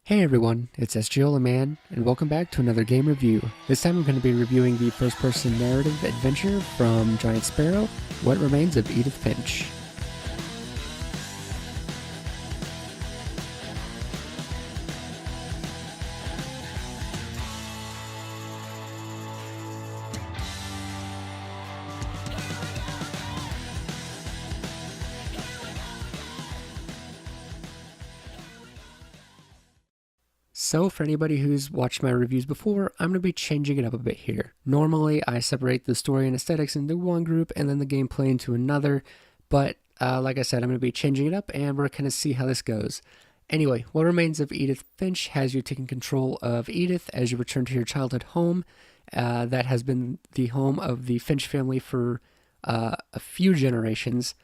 Hey everyone, it's Holyman, and welcome back to another game review. This time I'm going to be reviewing the first-person narrative adventure from Giant Sparrow, What Remains of Edith Finch. So for anybody who's watched my reviews before, I'm going to be changing it up a bit here. Normally I separate the story and aesthetics into one group and then the gameplay into another, but like I said, I'm going to be changing it up and we're going to see how this goes. Anyway, What Remains of Edith Finch has you taking control of Edith as you return to your childhood home. That has been the home of the Finch family for a few generations,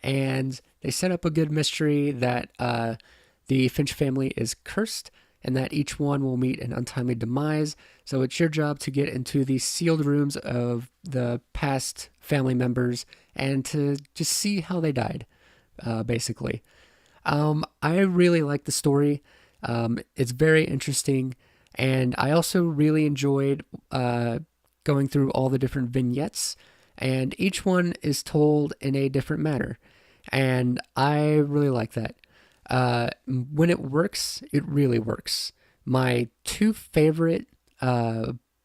and they set up a good mystery that the Finch family is cursed and that each one will meet an untimely demise. So it's your job to get into the sealed rooms of the past family members and to just see how they died, basically. I really like the story. It's very interesting, and I also really enjoyed going through all the different vignettes, and each one is told in a different manner, and I really like that. When it works, it really works. My two favorite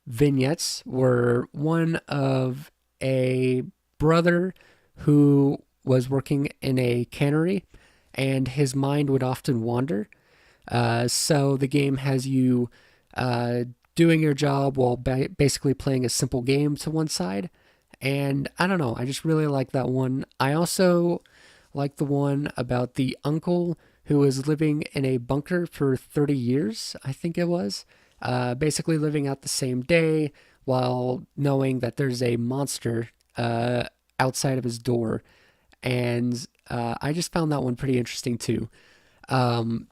vignettes were one of a brother who was working in a cannery and his mind would often wander. So the game has you doing your job while basically playing a simple game to one side. And I don't know, I just really like that one. I also like the one about the uncle who was living in a bunker for 30 years, I think it was, basically living out the same day while knowing that there's a monster outside of his door. And I just found that one pretty interesting too. Um,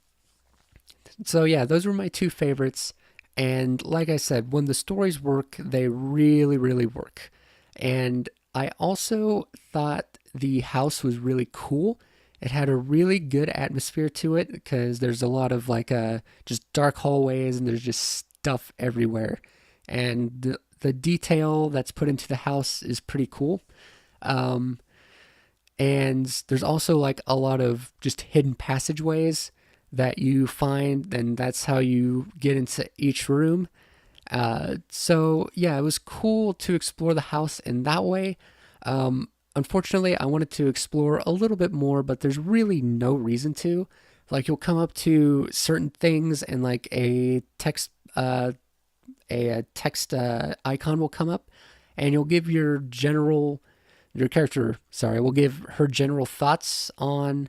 so, yeah, those were my two favorites. And like I said, when the stories work, they really, really work. And I also thought the house was really cool. It had a really good atmosphere to it because there's a lot of just dark hallways and there's just stuff everywhere. And the detail that's put into the house is pretty cool. Um, and there's also like a lot of just hidden passageways that you find, and that's how you get into each room. So yeah, it was cool to explore the house in that way. Unfortunately, I wanted to explore a little bit more, but there's really no reason to. Like you'll come up to certain things, and like a text icon will come up, and you'll give your character, sorry, will give her general thoughts on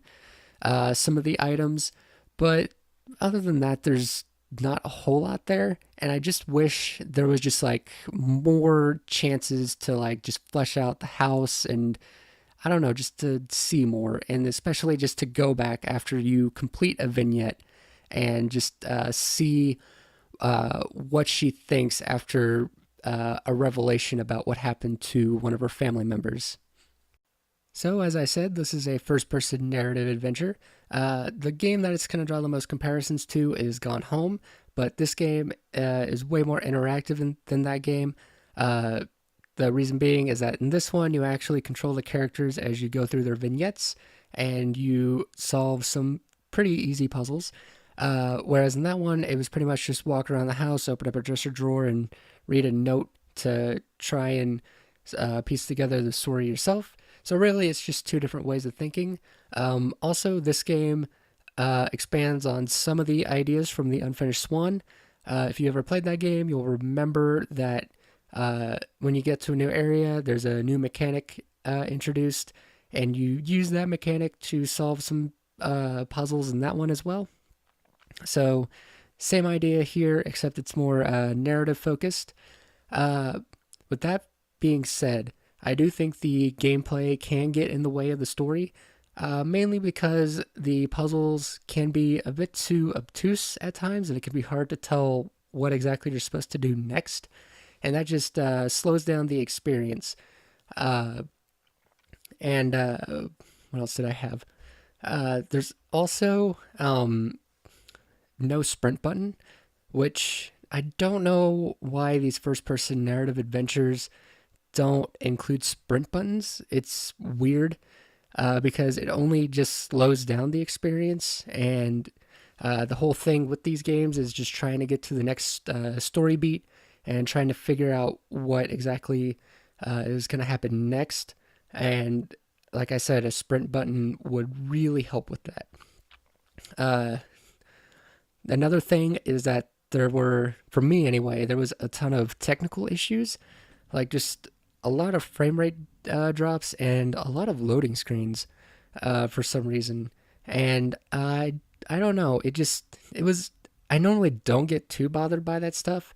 some of the items, but other than that, there's not a whole lot there. And I just wish there was just like more chances to like just flesh out the house and I don't know, just to see more. And especially just to go back after you complete a vignette and just see what she thinks after a revelation about what happened to one of her family members. So, as I said, this is a first person narrative adventure. The game that it's going to draw the most comparisons to is Gone Home, but this game is way more interactive than that game. Uh, the reason being is that in this one, you actually control the characters as you go through their vignettes and you solve some pretty easy puzzles. Whereas in that one, it was pretty much just walk around the house, open up a dresser drawer, and read a note to try and piece together the story yourself. So really, it's just two different ways of thinking. Also, this game expands on some of the ideas from the Unfinished Swan. If you ever played that game, you'll remember that when you get to a new area, there's a new mechanic introduced, and you use that mechanic to solve some puzzles in that one as well. So, same idea here, except it's more narrative focused. Uh, with that being said, I do think the gameplay can get in the way of the story, mainly because the puzzles can be a bit too obtuse at times, and it can be hard to tell what exactly you're supposed to do next, and that just slows down the experience. Uh, and what else did I have? There's also no sprint button, which I don't know why these first person narrative adventures don't include sprint buttons. It's weird because it only just slows down the experience, and the whole thing with these games is just trying to get to the next story beat and trying to figure out what exactly is going to happen next. And like I said, a sprint button would really help with that. Uh, Another thing is that there were, for me anyway, there was a ton of technical issues, like just a lot of frame rate drops and a lot of loading screens for some reason. And I don't know, it was, I normally don't get too bothered by that stuff,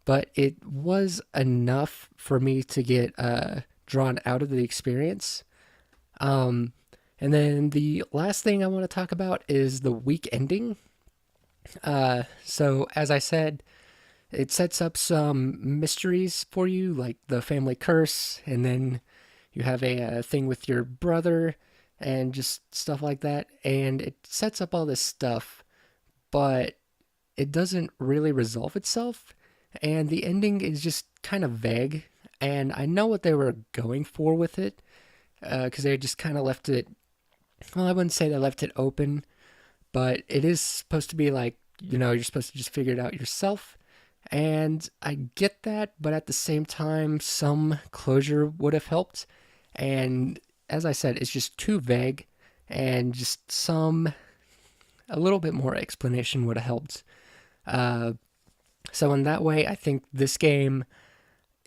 but it was enough for me to get drawn out of the experience. Um, and then the last thing I want to talk about is the weak ending. So as I said, it sets up some mysteries for you, like the family curse, and then you have a thing with your brother, and just stuff like that. And it sets up all this stuff, but it doesn't really resolve itself, and the ending is just kind of vague. And I know what they were going for with it, because they just kind of left it. Well, I wouldn't say they left it open, but it is supposed to be like, you're supposed to just figure it out yourself. And I get that, but at the same time, some closure would have helped. And as I said, it's just too vague, and just a little bit more explanation would have helped. Uh, so in that way, I think this game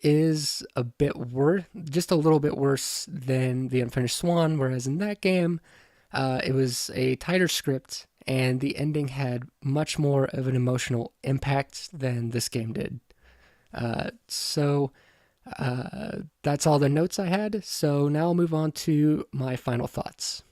is a bit worse, just a little bit worse than the Unfinished Swan, whereas in that game, it was a tighter script, and the ending had much more of an emotional impact than this game did. That's all the notes I had, so now I'll move on to my final thoughts.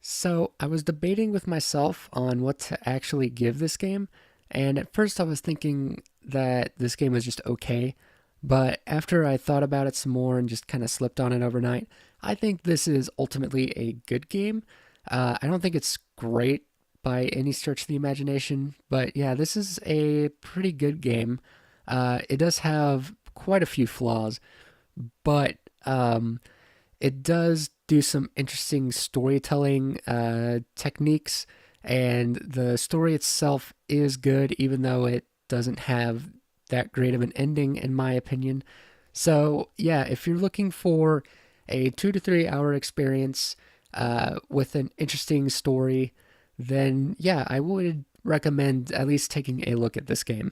So I was debating with myself on what to actually give this game, and at first I was thinking that this game was just okay, but after I thought about it some more and just kind of slept on it overnight, I think this is ultimately a good game. I don't think it's great by any stretch of the imagination, but yeah, this is a pretty good game. It does have quite a few flaws, but it does do some interesting storytelling techniques, and the story itself is good, even though it doesn't have that great of an ending, in my opinion. So, yeah, if you're looking for a 2 to 3 hour experience with an interesting story, then yeah, I would recommend at least taking a look at this game.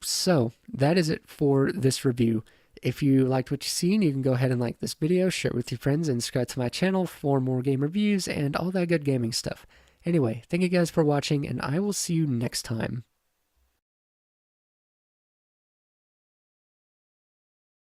So that is it for this review. If you liked what you've seen, you can go ahead and like this video, share it with your friends, and subscribe to my channel for more game reviews and all that good gaming stuff. Anyway, thank you guys for watching, and I will see you next time.